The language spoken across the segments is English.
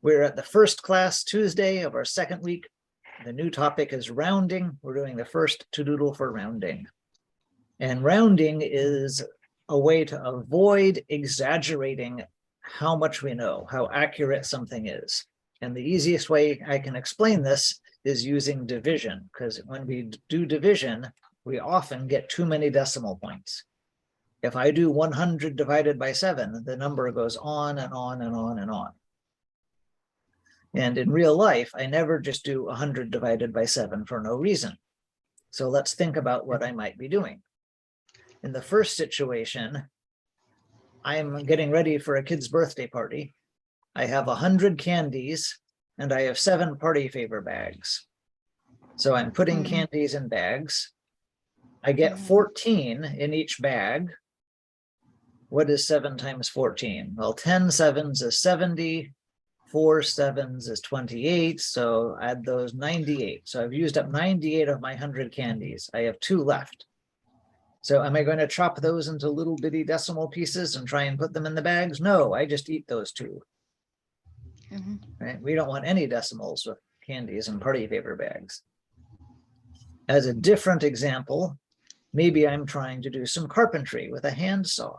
We're at the first class Tuesday of our second week. The new topic is rounding. We're doing the first to-doodle for rounding. And rounding is a way to avoid exaggerating how much we know, how accurate something is. And the easiest way I can explain this is using division, because when we do division, we often get too many decimal points. If I do 100 divided by 7, the number goes on and on and on and on. And in real life, I never just do 100 divided by 7 for no reason. So let's think about what I might be doing. In the first situation, I'm getting ready for a kid's birthday party. I have 100 candies and I have 7 party favor bags. So I'm putting candies in bags. I get 14 in each bag. What is 7 times 14? Well, 10 sevens is 70. 4 sevens is 28, so add those 98. So I've used up 98 of my 100 candies. I have 2 left. So am I going to chop those into little bitty decimal pieces and try and put them in the bags? No, I just eat those 2. Right? We don't want any decimals with candies and party favor bags. As a different example, maybe I'm trying to do some carpentry with a handsaw.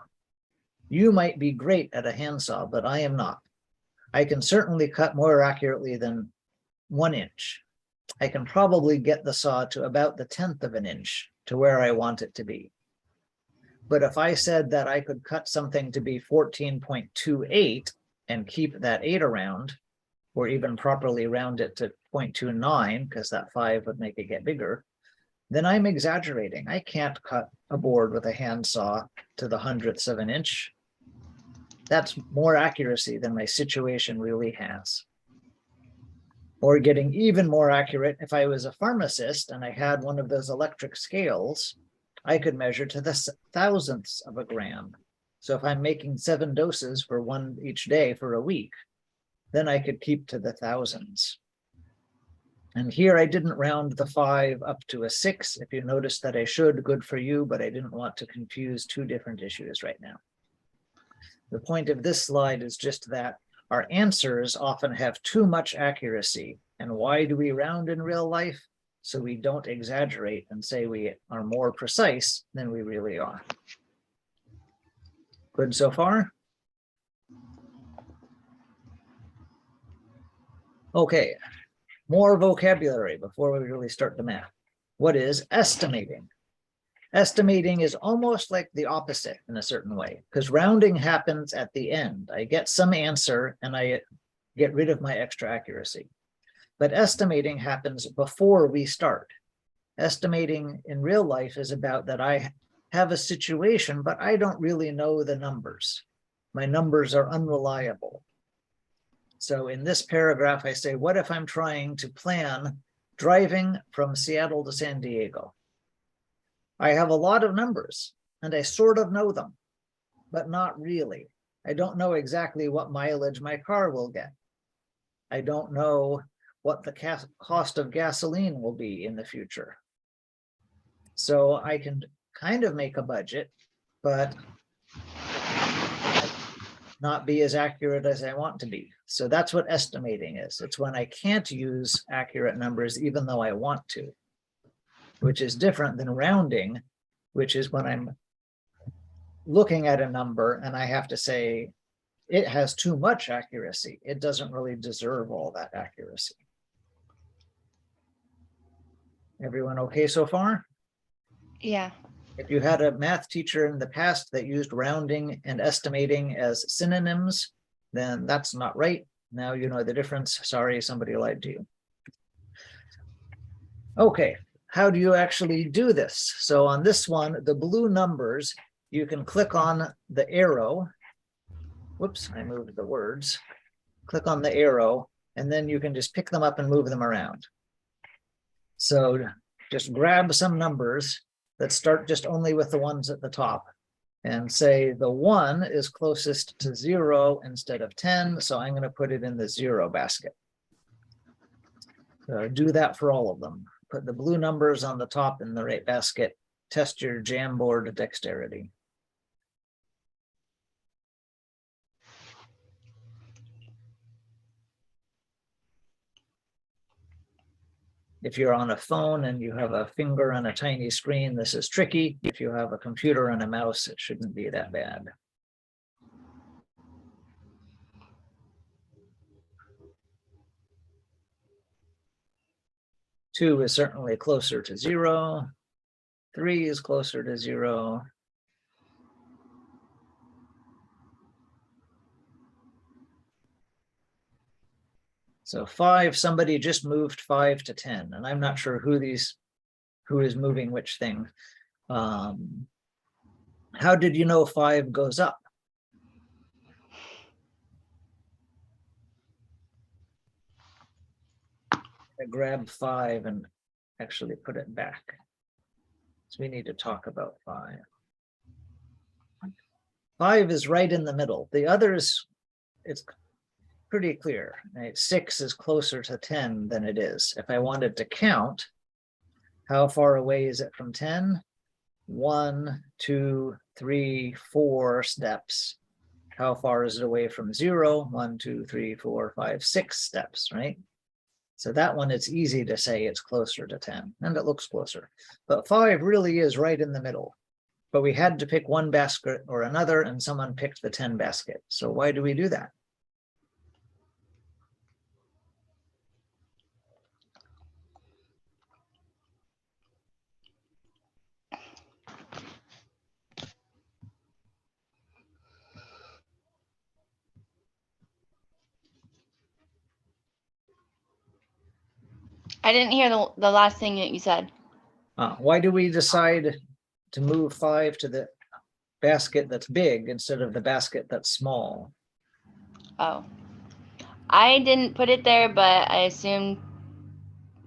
You might be great at a handsaw, but I am not. I can certainly cut more accurately than 1 inch. I can probably get the saw to about the 1/10 of an inch to where I want it to be. But if I said that I could cut something to be 14.28 and keep that 8 around, or even properly round it to 0.29, because that 5 would make it get bigger, then I'm exaggerating. I can't cut a board with a handsaw to the 100th of an inch. That's more accuracy than my situation really has. Or getting even more accurate, if I was a pharmacist and I had one of those electric scales, I could measure to the 1,000ths of a gram. So if I'm making 7 doses for 1 each day for a week, then I could keep to the thousands. And here I didn't round the 5 up to a 6. If you notice that I should, good for you, but I didn't want to confuse 2 different issues right now. The point of this slide is just that our answers often have too much accuracy. And why do we round in real life? So we don't exaggerate and say we are more precise than we really are. Good so far? Okay, more vocabulary before we really start the math. What is estimating? Estimating is almost like the opposite in a certain way, because rounding happens at the end. I get some answer and I get rid of my extra accuracy. But estimating happens before we start. Estimating in real life is about that I have a situation, but I don't really know the numbers. My numbers are unreliable. So in this paragraph, I say, what if I'm trying to plan driving from Seattle to San Diego? I have a lot of numbers and I sort of know them, but not really. I don't know exactly what mileage my car will get. I don't know what the cost of gasoline will be in the future. So I can kind of make a budget, but not be as accurate as I want to be. So that's what estimating is. It's when I can't use accurate numbers even though I want to, which is different than rounding, which is when I'm looking at a number and I have to say, it has too much accuracy. It doesn't really deserve all that accuracy. Everyone okay so far? Yeah. If you had a math teacher in the past that used rounding and estimating as synonyms, then that's not right. Now you know the difference. Sorry, somebody lied to you. Okay, how do you actually do this? So on this one, the blue numbers, you can click on the arrow. Whoops, I moved the words. Click on the arrow, and then you can just pick them up and move them around. So just grab some numbers that start just only with the ones at the top and say the 1 is closest to 0 instead of 10. So I'm going to put it in the 0 basket. Do that for all of them. Put the blue numbers on the top in the right basket. Test your Jamboard dexterity. If you're on a phone and you have a finger on a tiny screen, this is tricky. If you have a computer and a mouse, it shouldn't be that bad. Two is certainly closer to 0. 3 is closer to 0. So 5, somebody just moved 5 to 10, and I'm not sure who is moving which thing. How did you know 5 goes up? I grab 5 and actually put it back. So we need to talk about 5. 5 is right in the middle. The others, it's pretty clear, right? 6 is closer to 10 than it is. If I wanted to count, how far away is it from 10? 1, 2, 3, 4 steps. How far is it away from 0? 1, 2, 3, 4, 5, 6 steps, right? So that one, it's easy to say it's closer to 10, and it looks closer. But 5 really is right in the middle. But we had to pick one basket or another, and someone picked the 10 basket. So why do we do that? I didn't hear the last thing that you said. Why do we decide to move 5 to the basket that's big instead of the basket that's small? Oh, I didn't put it there, but I assumed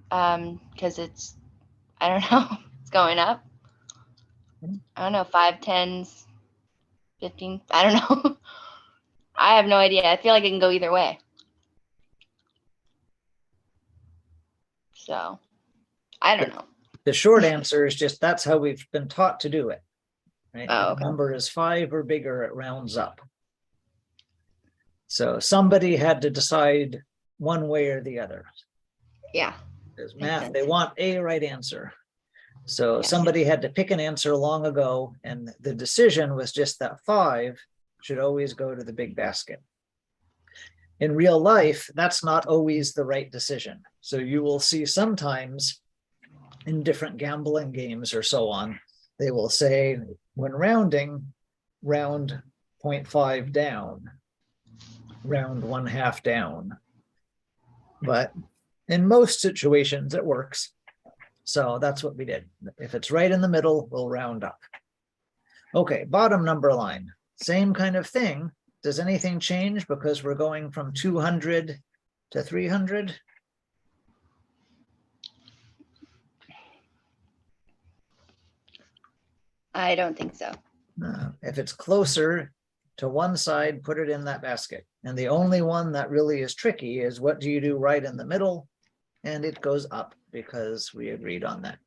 because it's, I don't know, it's going up. I don't know, 5, 10s, 15. I don't know. I have no idea. I feel like it can go either way. So I don't know. The short answer is just that's how we've been taught to do it. Right? Oh, If okay. the number is 5 or bigger, it rounds up. So somebody had to decide one way or the other. Yeah. There's Makes math, sense. they want a right answer. So Yes. somebody had to pick an answer long ago, and the decision was just that 5 should always go to the big basket. In real life, that's not always the right decision. So you will see sometimes in different gambling games or so on, they will say, when rounding, round 0.5 down, round 1/2 down. But in most situations, it works. So that's what we did. If it's right in the middle, we'll round up. Okay, bottom number line, same kind of thing. Does anything change because we're going from 200 to 300? I don't think so. If it's closer to one side, put it in that basket. And the only one that really is tricky is what do you do right in the middle? And it goes up because we agreed on that.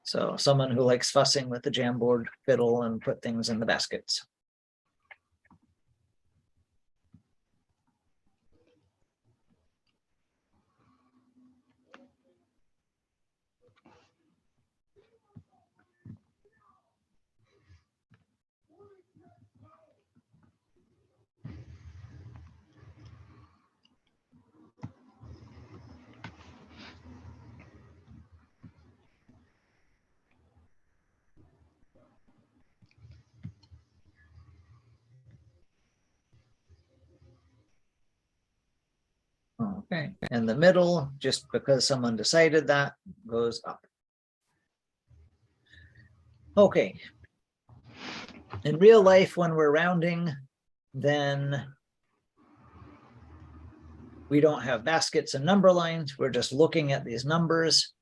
So someone who likes fussing with the Jamboard fiddle and put things in the baskets. Okay, and the middle, just because someone decided that, goes up. Okay. In real life, when we're rounding, then we don't have baskets and number lines. We're just looking at these numbers.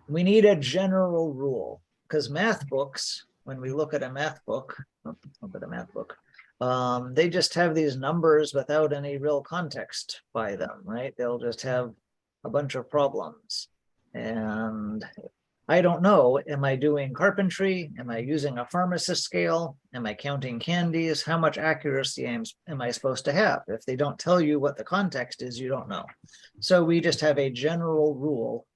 We need a general rule because math books, when we look at a math book, they just have these numbers without any real context by them, right? They'll just have a bunch of problems. And I don't know, am I doing carpentry? Am I using a pharmacist scale? Am I counting candies? How much accuracy am I supposed to have? If they don't tell you what the context is, you don't know. So we just have a general rule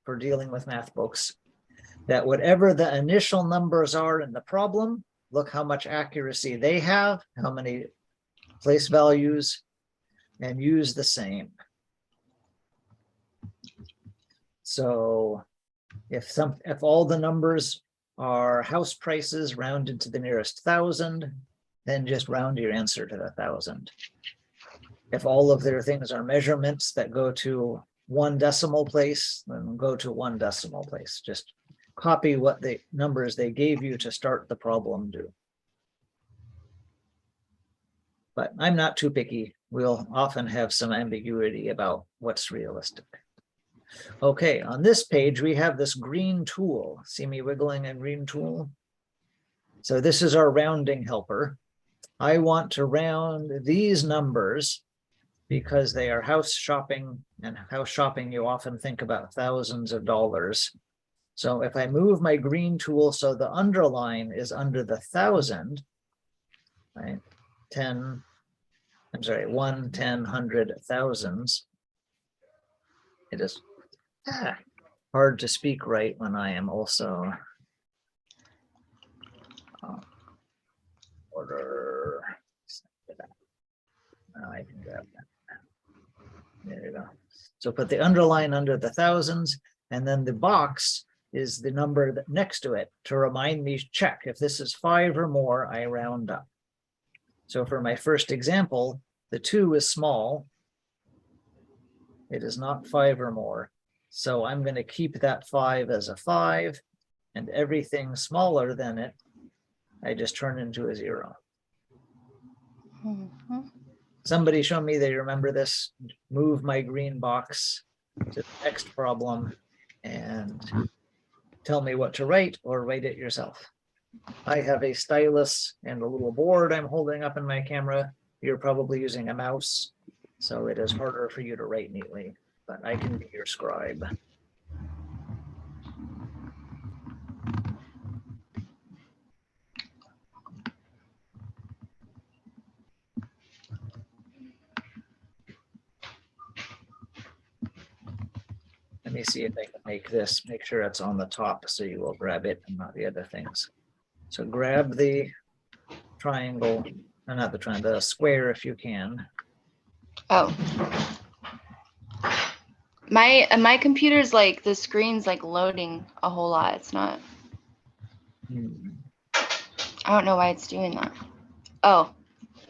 for dealing with math books that whatever the initial numbers are in the problem, look how much accuracy they have, how many place values, and use the same. So if all the numbers are house prices rounded to the nearest 1,000, then just round your answer to the 1,000. If all of their things are measurements that go to 1 decimal place, then go to 1 decimal place. Just copy what the numbers they gave you to start the problem do. But I'm not too picky. We'll often have some ambiguity about what's realistic. Okay, on this page, we have this green tool. See me wiggling a green tool? So this is our rounding helper. I want to round these numbers because they are house shopping, and house shopping, you often think about thousands of dollars. So if I move my green tool so the underline is under the 1,000, right? 1, 10, 100, thousands. It is hard to speak right when I am also order. I can grab that. There you go. So put the underline under the thousands, and then the box is the number that next to it to remind me, check. If this is 5 or more, I round up. So for my first example, the 2 is small. It is not 5 or more. So I'm going to keep that 5 as a 5, and everything smaller than it, I just turn into a 0. Mm-hmm. Somebody show me they remember this. Move my green box to the next problem and tell me what to write, or write it yourself. I have a stylus and a little board I'm holding up in my camera. You're probably using a mouse, so it is harder for you to write neatly, but I can be your scribe. Let me see if I can make this, make sure it's on the top so you will grab it and not the other things. So grab the triangle, not the triangle, the square if you can. Oh. My computer's like, the screen's like loading a whole lot. It's not. I don't know why it's doing that. Oh,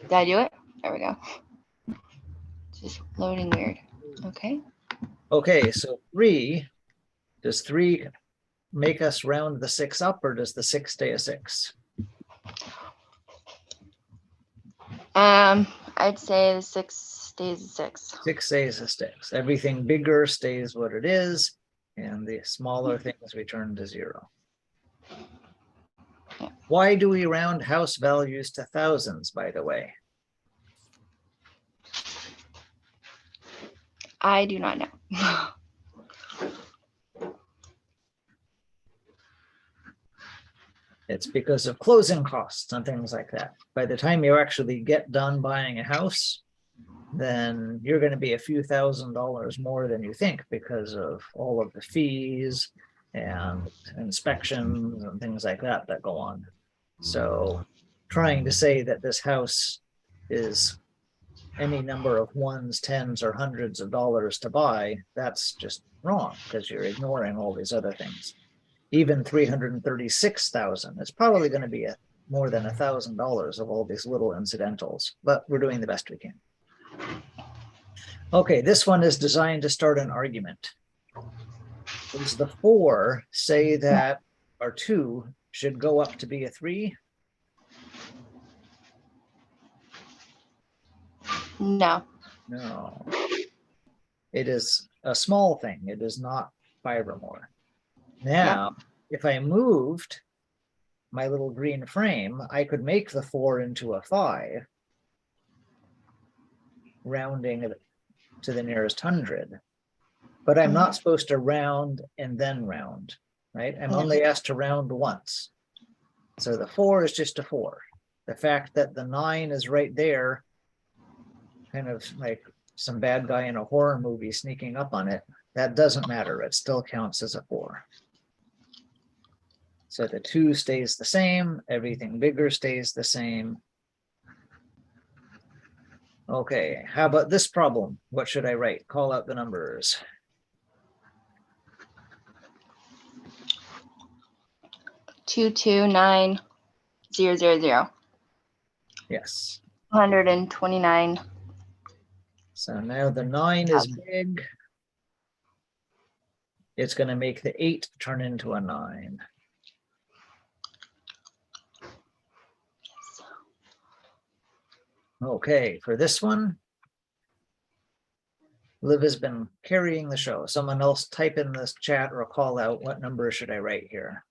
did I do it? There we go. It's just loading weird. Okay. Okay, so 3, does 3 make us round the 6 up, or does the 6 stay a 6? I'd say the 6 stays a 6. 6 stays a 6. Everything bigger stays what it is, and the smaller things return to 0. Yeah. Why do we round house values to thousands, by the way? I do not know. It's because of closing costs and things like that. By the time you actually get done buying a house, then you're going to be a few $1,000s more than you think because of all of the fees and inspections and things like that that go on. So trying to say that this house is any number of 1s, 10s, or hundreds of dollars to buy, that's just wrong because you're ignoring all these other things. Even 336,000, it's probably going to be more than $1,000 of all these little incidentals, but we're doing the best we can. Okay, this one is designed to start an argument. Does the 4 say that our 2 should go up to be a 3? No. No. It is a small thing. It is not 5 or more. Now, if I moved my little green frame, I could make the 4 into a 5, rounding it to the nearest 100. But I'm not supposed to round and then round. right? I'm Yeah. only asked to round once. So the 4 is just a 4. The fact that the 9 is right there, kind of like some bad guy in a horror movie sneaking up on it, that doesn't matter. It still counts as a 4. So the 2 stays the same. Everything bigger stays the same. Okay, how about this problem? What should I write? Call out the numbers. 229,000. Yes. 129. So now the 9 is big. It's going to make the 8 turn into a 9. Okay, for this one, Liv has been carrying the show. Someone else type in this chat or call out what number should I write here.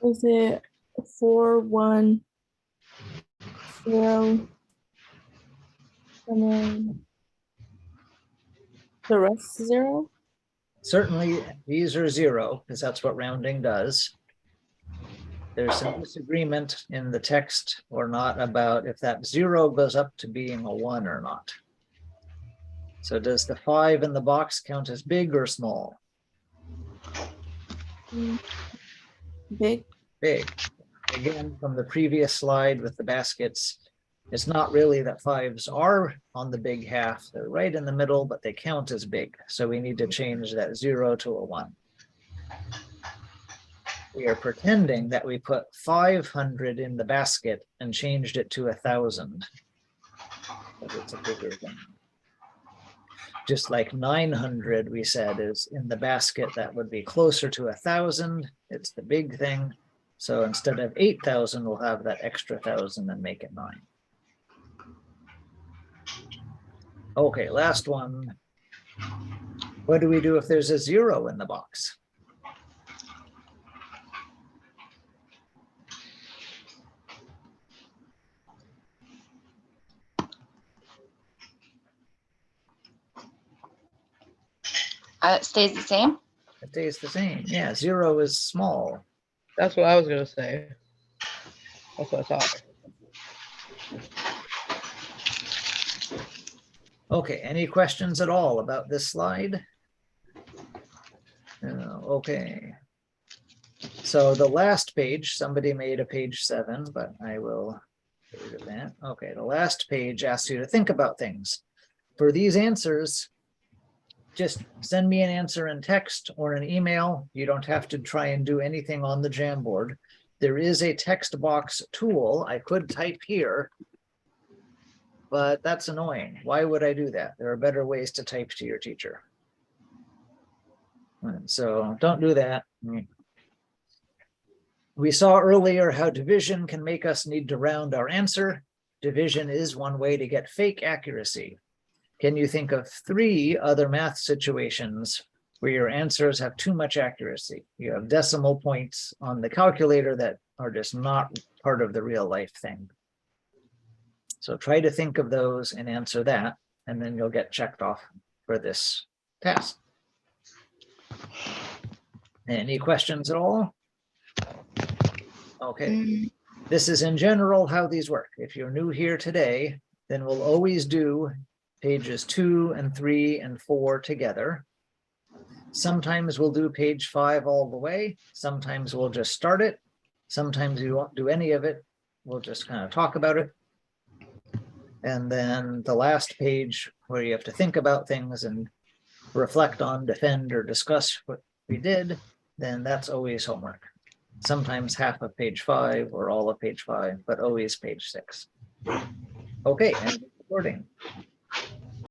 Was it 410 and then the rest 0? Certainly, these are 0 because that's what rounding does. There's some disagreement in the text or not about if that 0 goes up to being a 1 or not. So does the 5 in the box count as big or small? Big. Big. Again, from the previous slide with the baskets, it's not really that 5s are on the big half. They're right in the middle, but they count as big. So we need to change that 0 to a 1. We are pretending that we put 500 in the basket and changed it to 1,000. But it's a bigger thing. Just like 900, we said, is in the basket, that would be closer to 1,000. It's the big thing. So instead of 8,000, we'll have that extra 1,000 and make it 9. Okay, last one. What do we do if there's a 0 in the box? It stays the same. It stays the same. Yeah, 0 is small. That's what I was gonna say. That's what I thought. Okay, any questions at all about this slide? Okay. So the last page, somebody made a page 7, but I will get rid of that. Okay, the last page asks you to think about things. For these answers, just send me an answer in text or an email. You don't have to try and do anything on the Jamboard. There is a text box tool. I could type here, but that's annoying. Why would I do that? There are better ways to type to your teacher. So don't do that. We saw earlier how division can make us need to round our answer. Division is one way to get fake accuracy. Can you think of 3 other math situations where your answers have too much accuracy? You have decimal points on the calculator that are just not part of the real life thing. So try to think of those and answer that, and then you'll get checked off for this task. Any questions at all? Okay, this is in general how these work. If you're new here today, then we'll always do pages 2 and 3 and 4 together. Sometimes we'll do page 5 all the way. Sometimes we'll just start it. Sometimes we won't do any of it. We'll just kind of talk about it. And then the last page where you have to think about things and reflect on, defend, or discuss what we did, then that's always homework. Sometimes half of page 5 or all of page 5, but always page 6. Okay, and recording.